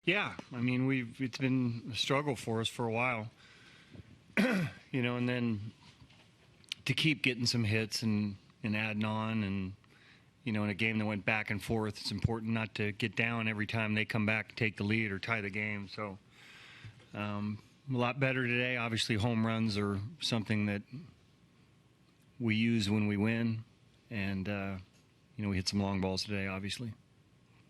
Yeah, I mean, it's been a struggle for us for a while, and then to keep getting some hits and adding on, and in a game that went back and forth, it's important not to get down every time they come back and take the lead or tie the game. So a lot better today. Obviously, home runs are something that we use when we win, and we hit some long balls today, obviously.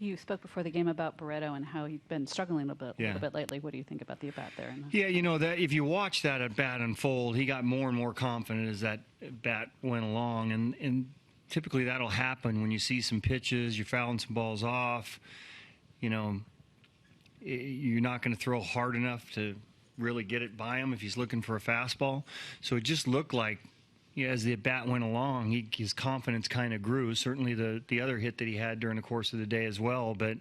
You spoke before the game about Baretto and how he'd been struggling a little bit lately. What do you think about the at-bat there? Yeah, that if you watch that at-bat unfold, he got more and more confident as that at-bat went along. And typically that'll happen when you see some pitches, you're fouling some balls off. You're not going to throw hard enough to really get it by him if he's looking for a fastball. So it just looked like, as the at-bat went along, his confidence kind of grew. Certainly the other hit that he had during the course of the day as well. But,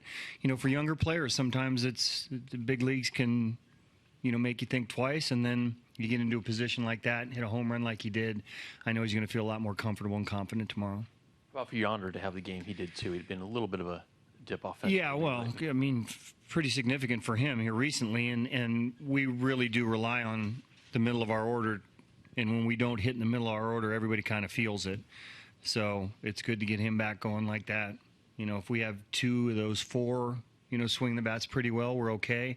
for younger players, sometimes the big leagues can, make you think twice. And then you get into a position like that and hit a home run like he did. I know he's going to feel a lot more comfortable and confident tomorrow. Well, for Yonder to have the game he did, too. He'd been a little bit of a dip offensively. Yeah, well, I mean, pretty significant for him here recently. And we really do rely on the middle of our order. And when we don't hit in the middle of our order, everybody kind of feels it. So it's good to get him back going like that. If we have 2 of those 4, swing the bats pretty well, we're okay.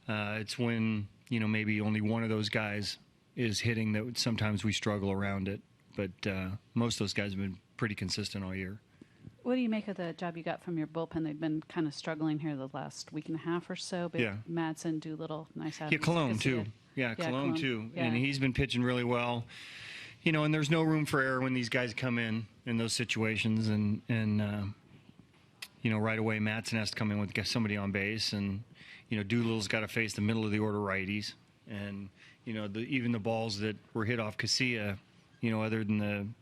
It's when, maybe only one of those guys is hitting that sometimes we struggle around it. But most of those guys have been pretty consistent all year. What do you make of the job you got from your bullpen? They've been kind of struggling here the last week and a half or so. But yeah. Madsen, Doolittle, nice outings. Yeah, Cologne, too. Yeah, Cologne, too. Yeah. And he's been pitching really well. And there's no room for error when these guys come in those situations. And right away, Madsen has to come in with somebody on base. And, Doolittle's got to face the middle of the order righties. And, even the balls that were hit off Casilla, other than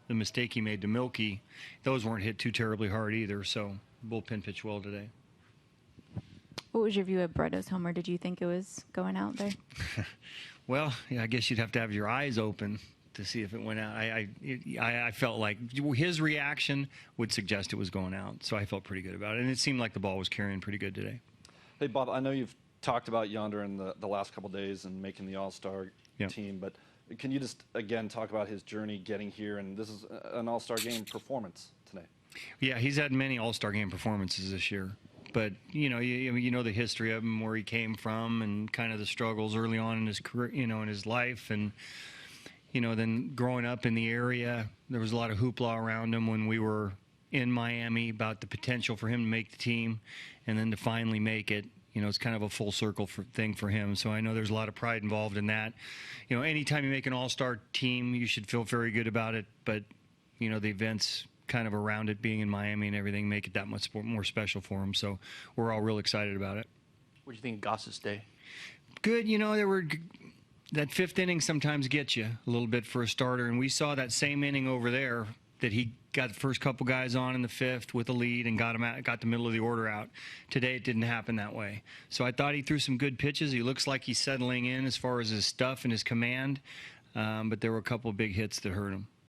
the mistake he made to Milky, those weren't hit too terribly hard either. So bullpen pitched well today. What was your view of Baretto's homer? Did you think it was going out there? Well, yeah, I guess you'd have to have your eyes open to see if it went out. I felt like his reaction would suggest it was going out, so I felt pretty good about it. And it seemed like the ball was carrying pretty good today. Hey, Bob, I know you've talked about Yonder in the last couple of days and making the All-Star team, but can you just, again, talk about his journey getting here? And this is an All-Star game performance today. Yeah, he's had many All-Star game performances this year. But, you know the history of him, where he came from and kind of the struggles early on in his career, in his life. And, then growing up in the area, there was a lot of hoopla around him when we were in Miami about the potential for him to make the team and then to finally make it. It's kind of a full circle thing for him. So I know there's a lot of pride involved in that. Anytime you make an all-star team, you should feel very good about it. But, the events kind of around it being in Miami and everything make it that much more special for him. So we're all real excited about it. What do you think of Goss's day? Good. That 5th inning sometimes gets you a little bit for a starter. And we saw that same inning over there that he got the first couple guys on in the 5th with a lead and got the middle of the order out. Today it didn't happen that way. So I thought he threw some good pitches. He looks like he's settling in as far as his stuff and his command. But there were a couple of big hits that hurt him.